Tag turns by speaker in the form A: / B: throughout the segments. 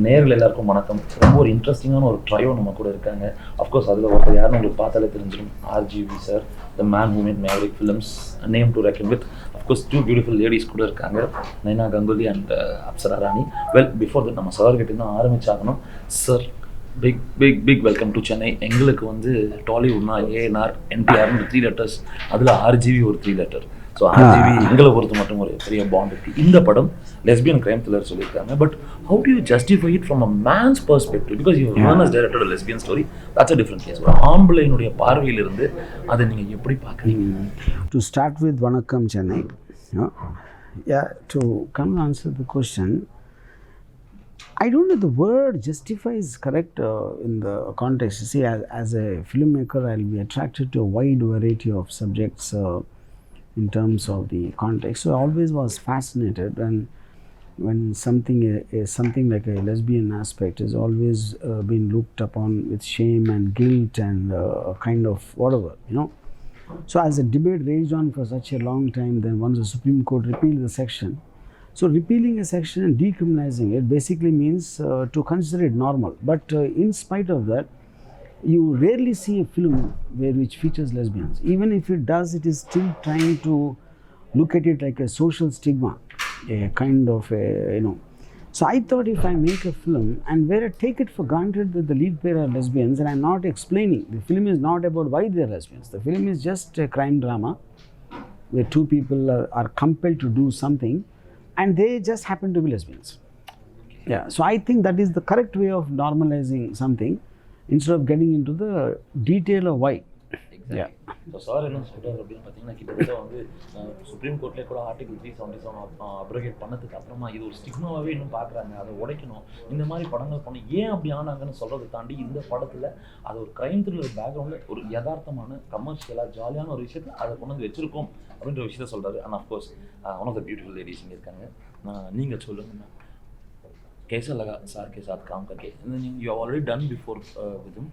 A: நேரில் எல்லாருக்கும் வணக்கம். ரொம்ப ஒரு இன்ட்ரெஸ்டிங்கான ஒரு ட்ரையோ நம்ம கூட இருக்காங்க. அஃப்கோர்ஸ் அதில் ஒருத்தர் யாருன்னு உங்களுக்கு பார்த்தாலே தெரிஞ்சிடும். RGV sir, the man who made Maverick films, name to reckon with. Of course 2 beautiful ladies கூட இருக்காங்க, Naina Ganguly and Apsara Rani. Well, before that நம்ம சார் கிட்ட தான் ஆரம்பிச்சாகணும். Sir, big big big welcome to Chennai. எங்களுக்கு வந்து டாலிவுட்னா ANR NTR 3 லெட்டர்ஸ், அதில் RGV ஒரு 3 லெட்டர். ஸோ RGV எங்களை பொறுத்து மட்டும் ஒரு பெரிய பாண்ட் இருக்குது. இந்த படம் லெஸ்பியன் கிரைம் த்ரில்லர் சொல்லியிருக்காங்க. But how do you justify it from a man's perspective? Because you has directed a lesbian story, that's a different case. ஒரு ஆம்பளையினுடைய பார்வையிலிருந்து அதை நீங்கள் எப்படி பார்க்குறீங்க?
B: To start with, Vanakkam Chennai. Yeah, to come and answer the question, I don't know the word justify is correct in the context. You see, as a filmmaker, I'll be attracted to a wide variety of subjects in terms of the context. So I always was fascinated when something is something like a lesbian aspect is always been looked upon with shame and guilt and kind of whatever, you know. So as a debate raged on for such a long time, then once the Supreme Court repealed the section. So repealing a section and decriminalizing it basically means to consider it normal. But in spite of that, you rarely see a film which features lesbians. Even if it does, it is still trying to look at it like a social stigma, a kind of a, you know. So I thought, if I make a film and where I take it for granted that the lead pair are lesbians, and I'm not explaining, the film is not about why they are lesbians. The film is just a crime drama where two people are compelled to do something and they just happen to be lesbians. Yeah, so I think that is the correct way of normalizing something, instead of getting into the detail of why.
A: Exactly. Yeah. So sir என்ன சொல்கிறார் அப்படின்னு பார்த்தீங்கன்னா, கிட்டத்தட்ட வந்து supreme கோர்ட்லேயே கூட article 377 அப்ரோகேட் பண்ணதுக்கு அப்புறமா இது ஒரு ஸ்டிக்மாவே இன்னும் பார்க்குறாங்க. அதை உடைக்கணும், இந்த மாதிரி படங்கள் பண்ணி ஏன் அப்படி ஆனாங்கன்னு சொல்கிறத தாண்டி, இந்த படத்தில் அது ஒரு கிரைம் த்ரில்லர் பேக்ரவுண்டில் ஒரு யதார்த்தமான கமர்ஷியலாக ஜாலியான ஒரு விஷயத்தை அதை கொண்டு வந்து வச்சுருக்கோம் அப்படின்ற விஷயத்த சொல்கிறாரு. And of course one of the beautiful ladies இங்கே இருக்காங்க. நீங்கள் சொல்லுங்கள், कैसा लगा सर के साथ काम करके? You have already done before with him,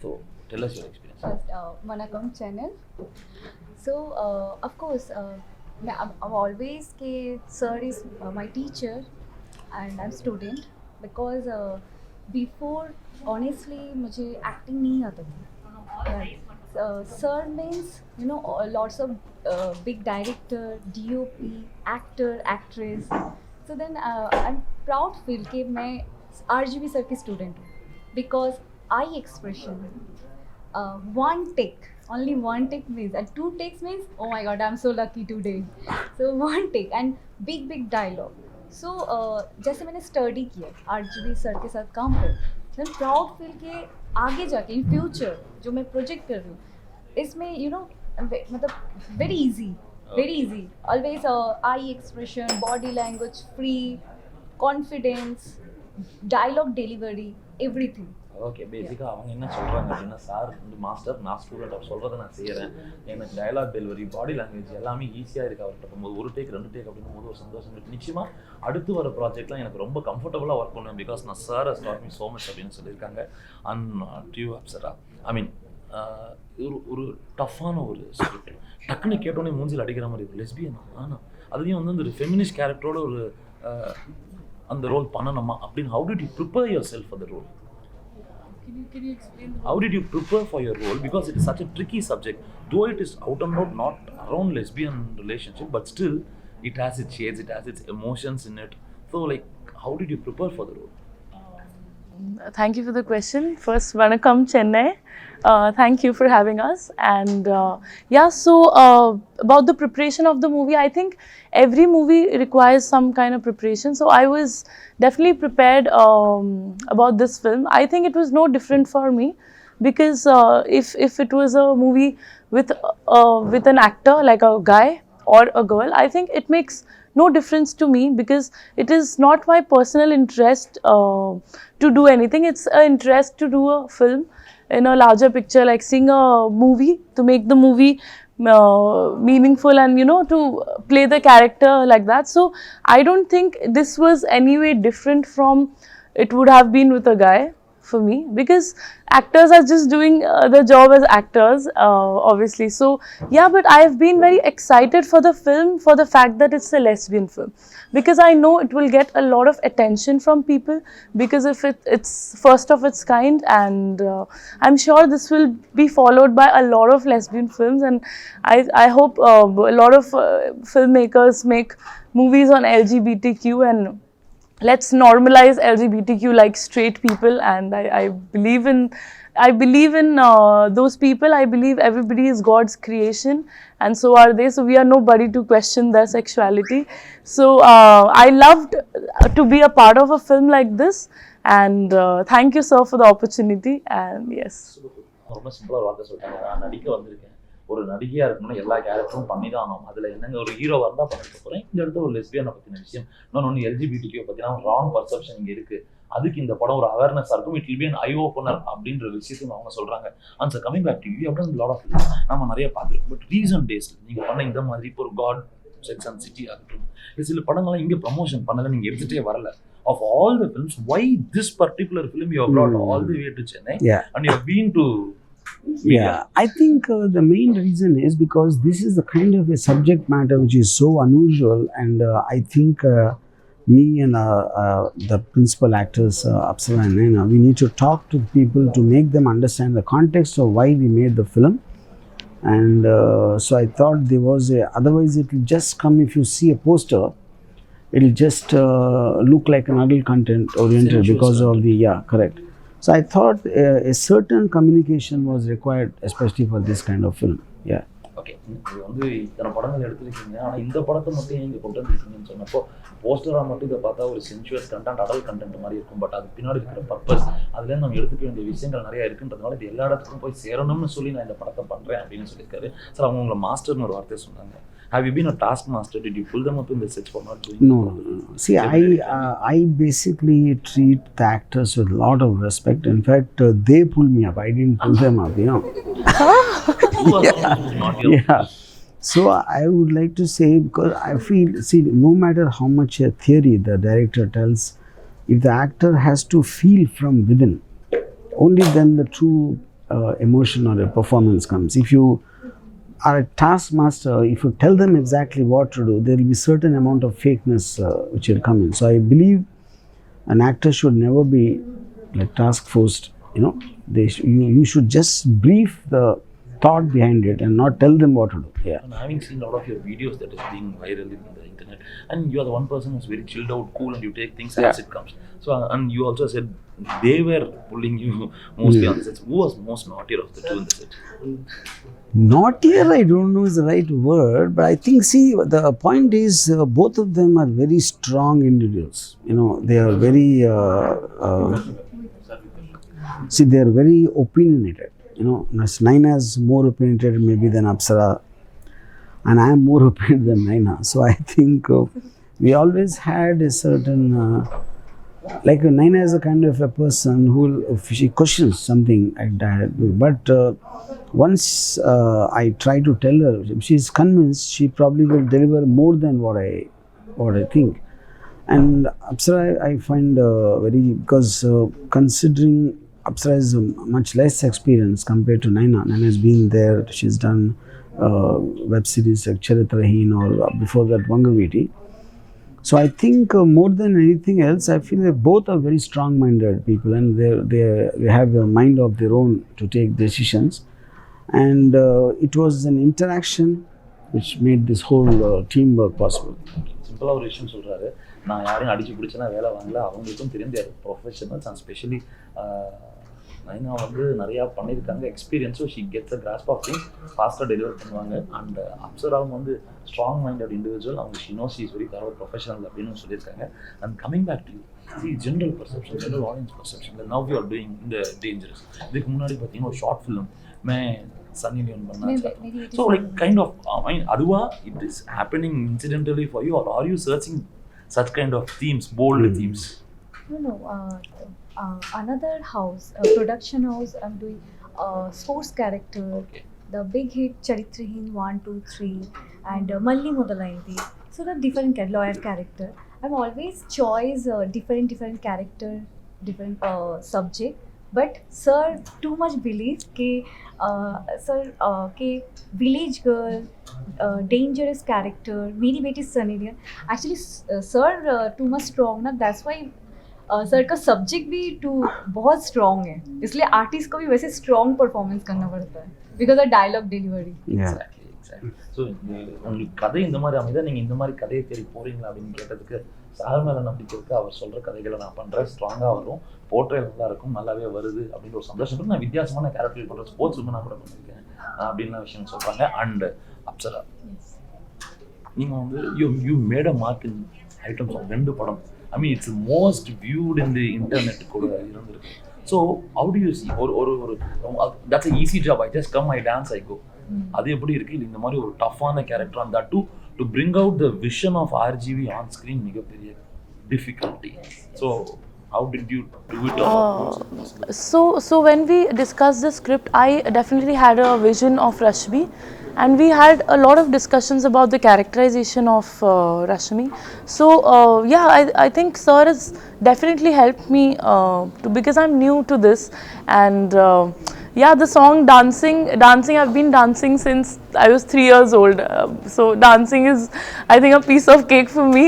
A: so tell us your experience.
C: First, Vanakkam channel. So of course, I'm always ke sir is my teacher and I'm student, because before honestly मुझे acting नहीं आता था. Sir means, you know, lots of big director, DOP, actor, actress. So then I'm proud feel कि मैं RGV sir की student हूँ, because eye expression, one take, only one take means, and 2 takes means, oh my god, I'm so lucky today. So one take and big dialogue. So जैसे मैंने study किया RGV sir के साथ काम कर, then proud feel कि आगे जाके in future जो मैं project कर रही हूँ, इसमें you know मतलब very easy. Very easy. Always eye expression, body language, free, confidence, dialogue delivery, everything.
A: Okay, பேசிக்காக அவங்க என்ன சொல்கிறாங்க அப்படின்னா, சார் வந்து மாஸ்டர், நான் ஸ்டூடெண்ட், அவர் சொல்கிறத நான் செய்கிறேன், எனக்கு டயலாக் டெலிவரி, பாடி லாங்குவேஜ் எல்லாமே ஈஸியாக இருக்குது அவர்கிட்ட போகும்போது. 1 டேக் 2 டேக் அப்படின்னும் போது ஒரு சந்தோஷம் இருக்குது. நிச்சயமாக அடுத்து வர ப்ராஜெக்ட்லாம் எனக்கு ரொம்ப கம்ஃபர்டபுளாக ஒர்க் பண்ணுவேன், பிகாஸ் நான் sir has dot me so much அப்படின்னு சொல்லியிருக்காங்க. அண்ட் டு யூ அப்சரா, ஐ மீன் ஒரு டஃப்பான ஒரு ஸ்கிரிப்ட், டக்குன்னு கேட்டோன்னே மூஞ்சில் அடிக்கிற மாதிரி இருக்கும். லெஸ்பியன் ஆனால் அதுலேயும் வந்து அந்த ஃபெமினிஸ்ட் கேரக்டரோட ஒரு அந்த ரோல் பண்ணணுமா அப்படின்னு, how did you prepare yourself for the role? Can you explain how did you prepare for your role, because it is such a tricky subject, though it is out and out not around lesbian relationship, but still it has its shades, it has its emotions in it. So like, how did you prepare for the role?
D: Thank you for the question. First, Vanakkam Chennai. Thank you for having us. And yeah, so about the preparation of the movie, I think every movie requires some kind of preparation. So I was definitely prepared about this film. I think it was no different for me, because if it was a movie with an actor like a guy or a girl, I think it makes no difference to me, because it is not my personal interest to do anything. It's an interest to do a film in a larger picture, like seeing a movie, to make the movie meaningful and, you know, to play the character like that. So I don't think this was any way different from it would have been with a guy. for me, because actors are just doing the job as actors, obviously. So yeah, but I've been very excited for the film for the fact that it's a lesbian film, because I know it will get a lot of attention from people, because if it's first of its kind, and I'm sure this will be followed by a lot of lesbian films, and I hope a lot of filmmakers make movies on LGBTQ, and let's normalize LGBTQ like straight people. And I believe in those people. I believe everybody is God's creation, and so are they. So we are nobody to question their sexuality. So I loved to be a part of a film like this, and thank you, sir, for the opportunity. And yes.
A: ரொம்ப சிம்பிளா ஒரு வார்த்தை சொல்லிட்டாங்க. நான் நடிக்க வந்திருக்கேன், ஒரு நடிகையா இருக்கணும்னா எல்லா கேரக்டரும் பண்ணி தான் ஆகணும். அதுல என்னங்க ஒரு ஹீரோவா இருந்தா பண்ணிட்டு போறேன். இந்த இடத்துல ஒரு லெஸ்பியனை பத்தின விஷயம், இன்னொன்னு எல்ஜிபிடிக்யூ பத்தினா ராங் பர்செப்ஷன் இங்க இருக்கு, அதுக்கு இந்த படம் ஒரு அவேர்னஸ் இருக்கும், it will be an eye opener அப்படின்ற விஷயத்தையும் அவங்க சொல்றாங்க. And sir coming back to you, அப்படின் லாட் ஆஃப் நம்ம நிறைய பார்த்துருக்கோம். பட் ரீசன்ட் டேஸ்ல நீங்க பண்ண இந்த மாதிரி இப்போ ஒரு காட் செக்ஸ் அண்ட் சிட்டி ஆகட்டும், சில படங்கள்லாம் இங்க ப்ரமோஷன் பண்ணல, நீங்க எடுத்துட்டே வரல. Of all the films, why this particular film you have brought all the way to Chennai?
B: Yeah.
A: And you have been to
B: Yeah, I think the main reason is because this is the kind of a subject matter which is so unusual, and I think me and the principal actors, Apsara and Naina, we need to talk to people to make them understand the context of why we made the film. And so I thought there was otherwise it will just come, if you see a poster, it will just look like an adult content oriented because of the, yeah, correct. So I thought a certain communication was required, especially for this kind of film. Yeah.
A: Okay. இது வந்து இத்தனை படங்கள் எடுத்துருக்கீங்க, ஆனால் இந்த படத்தை மட்டும் நீங்கள் கொண்டு வந்துருக்கீங்கன்னு சொன்னப்போ போஸ்டராக மட்டும் இதை பார்த்தா ஒரு சென்சுவஸ் கண்டென்ட், அடல் கண்டென்ட் மாதிரி இருக்கும். பட் அது பின்னாடி இருக்கிற பர்பஸ், அதுலேருந்து நம்ம எடுத்துக்க வேண்டிய விஷயங்கள் நிறையா இருக்குன்றதுனால இது எல்லா இடத்துக்கும் போய் சேரணும்னு சொல்லி நான் இந்த படத்தை பண்ணுறேன் அப்படின்னு சொல்லியிருக்காரு சார். அவங்க உங்களை மாஸ்டர்னு ஒரு வார்த்தையை சொன்னாங்க. Have you been a taskmaster? Did you pull them up in the sets for not doing?
B: No. See, I basically treat the actors with a lot of respect. In fact, they pull me up. I didn't pull them up, you know. Yeah. So I would like to say, because I feel, see, no matter how much a theory the director tells, if the actor has to feel from within, only then the true emotion or the performance comes. If you are a taskmaster, if you tell them exactly what to do, there will be certain amount of fakeness which will come in. So I believe an actor should never be like task forced. You know, you should just brief the thought behind it and not tell them what to do. Yeah.
A: And having seen a lot of your videos that is being viral in the internet, and you are the one person who's very chilled out, cool, and you take things as it comes. So, and you also said they were pulling you mostly on the sets. Who was most naughtier of the two in the set?
B: Naughtier, I don't know is the right word, but I think, see, the point is both of them are very strong individuals. You know, they are very, see, they are very opinionated. You know, Naina is more opinionated maybe than Apsara, and I am more opinionated than Naina. So I think we always had a certain, like Naina is a kind of a person who, if she questions something like that, but once I try to tell her, if she is convinced, she probably will deliver more than what I think. And Apsara, I find very, because considering Apsara has much less experience compared to Naina. Naina has been there, she's done web series like Charitrahin or before that Vangaviti. So I think more than anything else, I feel that both are very strong-minded people, and they have a mind of their own to take decisions. And it was an interaction which made this whole teamwork possible.
A: சிம்பிளாக ஒரு விஷயம் சொல்கிறாரு, நான் யாரையும் அடிச்சு பிடிச்சனா வேலை வாங்கல, அவங்களுக்கும் தெரிந்த ப்ரொஃபஷனல்ஸ் அண்ட் ஸ்பெஷலி நைனா வந்து நிறையா பண்ணியிருக்காங்க எக்ஸ்பீரியன்ஸும், she gets a grasp of things, ஃபாஸ்ட்டாக டெலிவர் பண்ணுவாங்க. அண்ட் அப்சராவும் வந்து ஸ்ட்ராங் மைண்டட் இண்டிவிஜுவல், அவங்க she knows is very thorough professional அப்படின்னு சொல்லியிருக்காங்க. And coming back to the general perception, general audience perception, now you are doing இந்த dangerous. இதுக்கு முன்னாடி பார்த்தீங்கன்னா ஒரு ஷார்ட் ஃபிலிம் Sunny Leon பண்ணாங்க. So like kind of, I mean, அதுவா it is happening incidentally for you, or are you searching such kind of themes, bold themes?
C: No. Another house, production house, I'm doing sports character.
A: Okay.
C: The big hit Charitrahin 1, 2, 3 and Malli Modalaindi. So the different lawyer character. I'm always choice different character, different subject but sir too much believe कि sir कि village girl dangerous character मेरी बेटी Sunny Leone actually sir too much strong ना that's why sir का subject भी too बहुत strong है इसलिए आर्टिस्ट को भी वैसे स्ट्रॉन्ग परफॉर्मेंस करना पड़ता है because of dialogue delivery
B: Yeah.
A: Exactly so உங்களுக்கு கதை இந்த மாதிரி அமைதா நீங்கள் இந்த மாதிரி கதையை தேடி போறீங்களா அப்படின்னு கேட்டதுக்கு சார் மேலே நம்பிக்கை இருக்கு, அவர் சொல்கிற கதைகளை நான் பண்ணுறேன், ஸ்ட்ராங்காக வரும், போர்ட்ரேல் நல்லா இருக்கும், நல்லாவே வருது அப்படின்ற ஒரு சந்தோஷப்பட்டு நான் வித்தியாசமான கேரக்டர் பண்ணுறேன், ஸ்போர்ட்ஸ் நான் கூட பண்ணியிருக்கேன் அப்படின்லாம் விஷயம் சொல்கிறாங்க. அண்ட் அப்சரா நீங்கள் வந்து you made a mark in items of 2 படம். I mean it's most viewed in the internet கூட இருந்திருக்கு. So how do you see ஒரு that's a easy job, I just come I dance I go, அது எப்படி இருக்கு? இல்லை இந்த மாதிரி ஒரு டஃப்பான character and that to bring out the vision of RGV on screen மிகப்பெரிய difficulty. So how did you do it?
D: So when we discussed the script, I definitely had a vision of Rashmi, and we had a lot of discussions about the characterization of Rashmi. So yeah, I think sir has definitely helped me because I'm new to this, and yeah, the song dancing I've been dancing since I was 3 years old, so dancing is, I think, a piece of cake for me.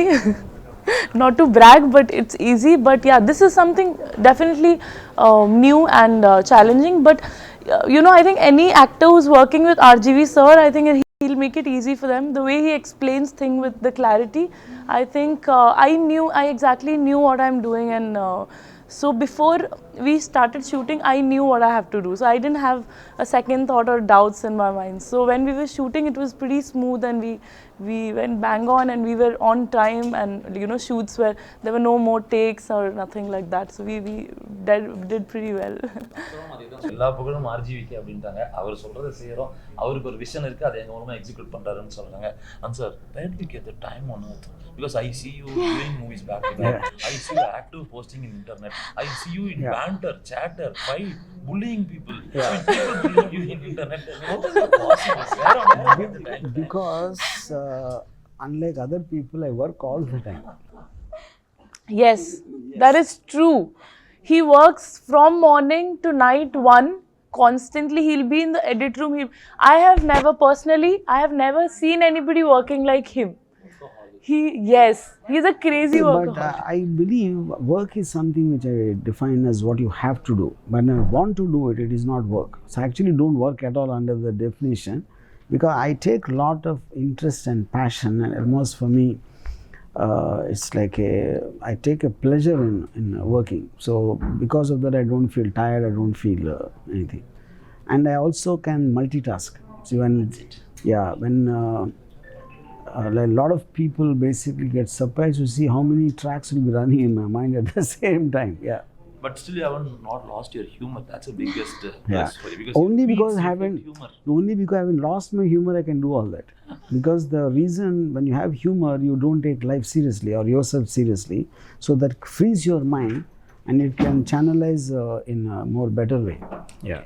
D: Not to brag, but it's easy. But yeah, this is something definitely new and challenging. But you know, I think any actor who's working with RGV sir, I think he'll make it easy for them. The way he explains things with the clarity, I think I exactly knew what I'm doing, and so before we started shooting, I knew what I have to do. So I didn't have a second thought or doubts in my mind. So when we were shooting, it was pretty smooth, and we went bang on, and we were on time, and you know, shoots where there were no more takes or nothing like that. So we did pretty well.
A: எல்லா புகழும் ஆர்ஜிவிக்கு அப்படின்ட்டாங்க. அவர் சொல்றதை செய்யறோம், அவருக்கு ஒரு vision இருக்கு, அதை எங்க மூலமா எக்ஸிக்யூட் பண்றாருன்னு சொல்றாங்க. And sir, where did you get the time on earth? Because I see you doing movies back to back, I see you active posting in internet, I see you in banter, chatter, fight, bullying people. I mean, people bullying you in internet. How is that possible? Where on earth do you get the time?
B: Because unlike other people, I work all the time.
D: Yes, that is true. He works from morning to night 1 constantly. He'll be in the edit room. I have never seen anybody working like him. He's a crazy worker.
B: But I believe work is something which I define as what you have to do. When I want to do it, it is not work. So I actually don't work at all under the definition, because I take a lot of interest and passion, and almost for me, it's like I take a pleasure in working. So because of that, I don't feel tired, I don't feel anything. And I also can multitask. So when a lot of people basically get surprised to see how many tracks will be running in my mind at the same time. Yeah.
A: But still you haven't not lost your humor. That's the biggest plus for you. Because
B: Only because I
A: humor.
B: haven't lost my humor, I can do all that. Because the reason, when you have humor, you don't take life seriously or yourself seriously. So that frees your mind, and it can channelize in a more better way. Yeah.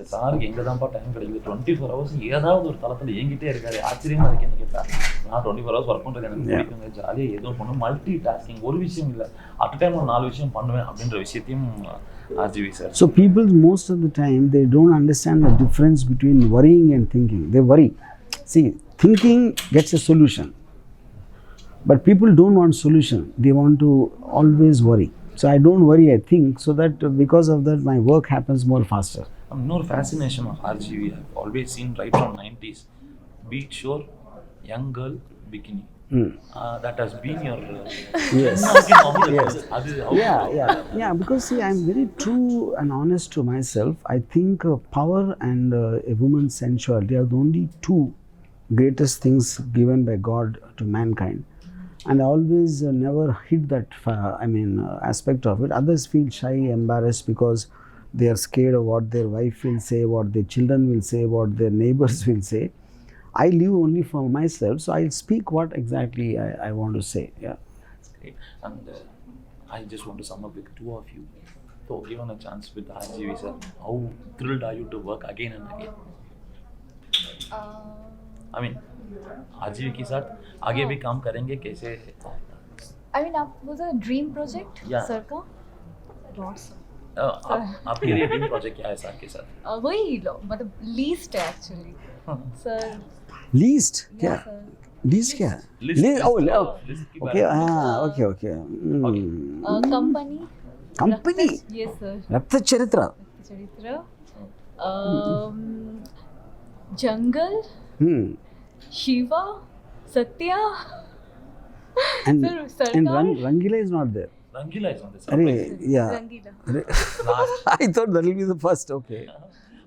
A: சாருக்கு எங்கே தான்ப்பா time கிடைக்குது? 24 hours ஏதாவது ஒரு தளத்தில் இயங்கிட்டே இருக்காரு. ஆச்சரியமாக இருக்கு என்ன கேட்டால். நான் 24 hours ஒர்க் பண்ணுறது எனக்கு பிடிக்குங்க, ஜாலியாக ஏதோ பண்ணும், மல்டி டாஸ்கிங், ஒரு விஷயம் இல்லை, அட் டைம் ஒரு 4 விஷயம் பண்ணுவேன் அப்படின்ற விஷயத்தையும் RGV sir.
B: So people, most of the time, they don't understand the difference between worrying and thinking. They worry. See, thinking gets a solution, but people don't want solution. They want to always worry. So I don't worry, I think, so that because of that, my work happens more faster.
A: இன்னொரு fascination of RGV I've always seen right from 90s. Beach shore, young girl, bikini. That has been your
B: Yes. Yeah, because see, I'm very true and honest to myself. I think power and a woman's sensuality are the only 2 greatest things given by God to mankind. And I always never hid that aspect of it. Others feel shy, embarrassed, because they are scared of what their wife will say, what their children will say, what their neighbors will say. I live only for myself, so I'll speak what exactly I want to say. Yeah.
A: That's great. And I just want to sum up with 2 of you. So given a chance with RGV sir, how thrilled are you to work again and again? I mean, RGV के साथ आगे भी काम करेंगे कैसे?
C: I mean, was a dream project,
A: Yeah.
C: sir का? Lots.
A: आपके लिए ड्रीम प्रोजेक्ट क्या है सर के साथ?
C: वही लो मतलब लीस्ट है एक्चुअली सर.
B: Least? क्या?
C: sir.
B: Least क्या?
A: List,
B: Oh,
A: list की
B: okay.
A: बात
B: Okay.
C: Company.
B: Company?
C: Yes sir.
B: Rakta Charitra.
C: Charitra. Jungle. Shiva. Satya.
B: And
C: Sir,
B: Rangila is not there.
A: Rangila is on this.
B: Arey, yeah.
C: Rangeela.
A: Last.
B: I thought that will be the first. Okay.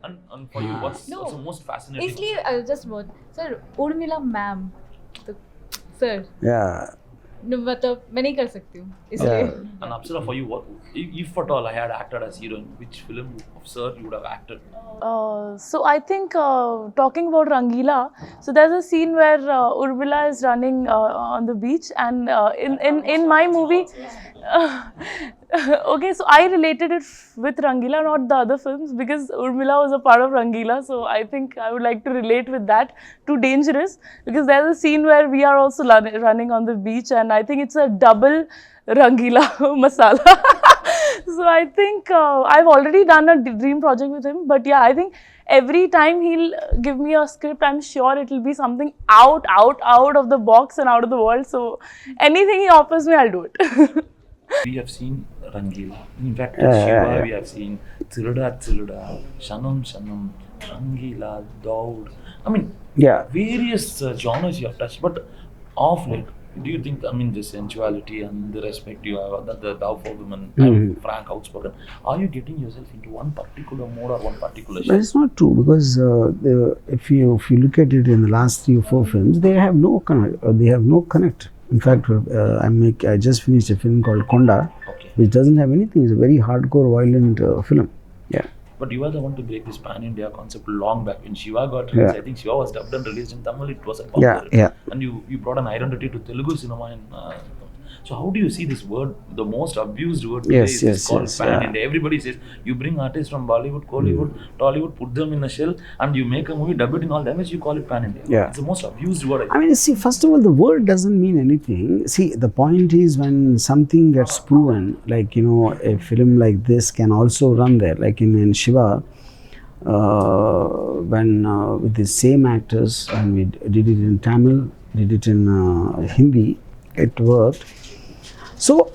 A: And for you, what's
C: No.
A: also most fascinating?
C: इसलिए just what sir Urmila ma'am तो sir
B: Yeah.
C: मतलब मैं नहीं कर सकती हूँ इसलिए.
A: And Apsara, for you, what if at all I had acted as heroine, which film of Sir you would have acted?
D: So I think talking about Rangila, so there's a scene where Urmila is running on the beach, and in my movie, okay, so I related it with Rangila, not the other films, because Urmila was a part of Rangila. So I think I would like to relate with that. Too dangerous, because there's a scene where we are also running on the beach, and I think it's a double Rangila masala. So I think I've already done a dream project with him, but yeah, I think every time he'll give me a script, I'm sure it will be something out of the box and out of the world. So anything he offers me, I'll do it.
A: We have seen Rangila. In fact, Shiva, we have seen Tiruda, Shanam, Rangila, Daud. I mean,
B: Yeah.
A: various genres you have touched, but of late, do you think, I mean, the sensuality and the respect you have, the love for women, and frank, outspoken, are you getting yourself into one particular mode or one particular
B: But
A: genre?
B: it's not true, because if you look at it in the last 3 or 4 films, they have no connect. In fact, I just finished a film called Konda,
A: Okay.
B: which doesn't have anything. It's a very hardcore, violent film. Yeah.
A: But you are the one to break this pan-India concept long back. When Shiva got released,
B: Yeah.
A: I think Shiva was dubbed and released in Tamil, it was a popular.
B: Yeah.
A: And you brought an identity to Telugu cinema. So how do you see this word, the most abused word today is called pan-India. Everybody says, you bring artists from Bollywood, Kollywood, Tollywood, put them in a shell, and you make a movie, dub it in all languages, you call it pan-India.
B: Yeah.
A: It's the most abused word.
B: I mean, see, first of all, the word doesn't mean anything. See, the point is when something gets proven, like, a film like this can also run there. Like in Shiva, when with the same actors, and we did it in Tamil, did it in Hindi, it worked. So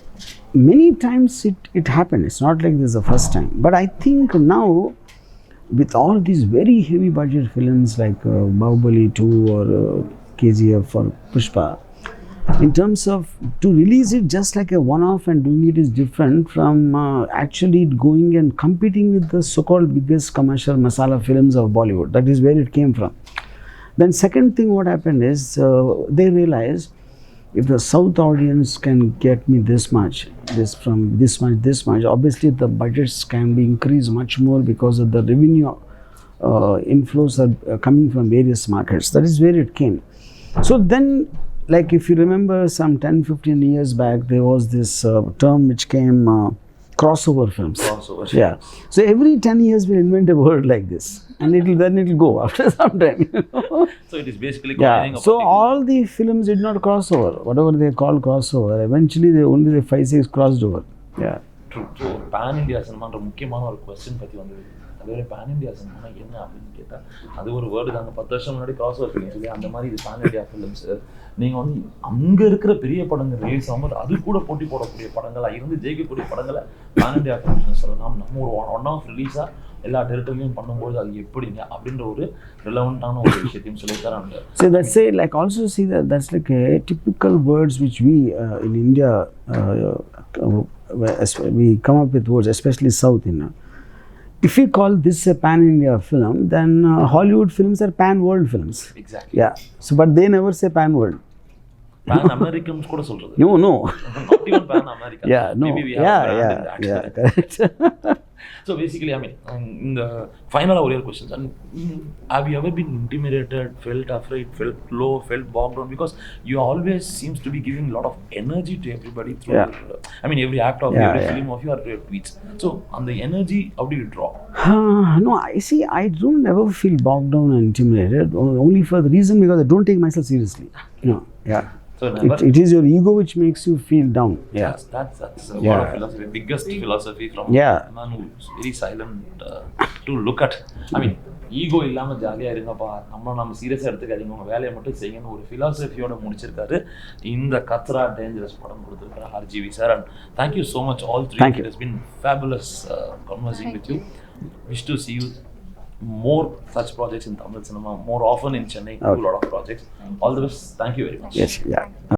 B: many times it happened. It's not like this is the first time. But I think now, with all these very heavy budget films like Bahubali 2 or KGF or Pushpa, in terms of to release it just like a one-off and doing it is different from actually going and competing with the so-called biggest commercial masala films of Bollywood. That is where it came from. Then second thing what happened is they realized, if the South audience can get me this much, this much, obviously the budgets can be increased much more, because of the revenue inflows are coming from various markets. That is where it came. So then, like if you remember some 10-15 years back, there was this term which came crossover films.
A: Crossover.
B: Yeah. So every 10 years we invent a word like this, and it'll go after some time.
A: So it is basically coining
B: Yeah.
A: a
B: So
A: particular-
B: all the films did not cross over. Whatever they call crossover, eventually only the 5-6 crossed over. Yeah.
A: True. So pan-India சினிமான்ற முக்கியமான ஒரு question பற்றி வந்தது. அதுவே pan-India cinema என்ன அப்படின்னு கேட்டால், அது ஒரு வேர்டு தாங்க. 10 வருஷம் முன்னாடி கிராஸ் ஓவர் ஃபிலிம் சொல்லி அந்த மாதிரி இது pan-India ஃபிலிம்ஸ். நீங்கள் வந்து அங்கே இருக்கிற பெரிய படங்கள் ரிலீஸ் ஆகும்போது அது கூட போட்டி போடக்கூடிய படங்களாக இருந்து ஜெயிக்கக்கூடிய படங்களை pan-India ஃபிலிம்ஸ் சொல்லலாம். நம்ம ஒரு ஒன் ஆஃப் ரிலீஸாக எல்லா டெரிட்டரிலையும் பண்ணும்போது அது எப்படிங்க அப்படின்ற ஒரு ரிலவெண்ட்டான ஒரு விஷயத்தையும் சொல்லித்தராங்க.
B: So that's it. Like also see that's like a typical words which we in India we come up with words, especially South. If we call this a pan-India film, then Hollywood films are pan-world films.
A: Exactly.
B: Yeah. So but they never say pan-world.
A: pan-Americans கூட சொல்றது.
B: No.
A: Not even pan-American.
B: Yeah. No.
A: Maybe we have a brand in that.
B: Yeah. Correct.
A: So basically, I mean, in the final real questions, and have you ever been intimidated, felt afraid, felt low, felt bogged down? Because you always seems to be giving a lot of energy to everybody through your, I mean, every act of every film of your tweets. So on the energy, how do you draw?
B: No, I don't ever feel bogged down and intimidated, only for the reason because I don't take myself seriously. Yeah.
A: So never.
B: It is your ego which makes you feel down. Yeah.
A: That's a
B: Yeah.
A: lot of philosophy. Biggest philosophy from
B: Yeah.
A: a man who's very silent to look at. I mean, ego இல்லாமல் ஜாலியாக இருங்கப்பா, நம்ம சீரியஸாக எடுத்துக்காதீங்க, உங்கள் வேலையை மட்டும் செய்யணும் ஒரு ஃபிலாசபியோட முடிச்சிருக்காரு இந்த கத்ரா டேஞ்சரஸ் படம் கொடுத்துருக்காரு RGV sir. And thank you so much all three.
B: Thank you.
A: It has been fabulous conversing with you. Wish to see you more such projects in Tamil cinema, more often in Chennai. Do a lot of projects. All the best. Thank you very much.
B: Yes. Yeah.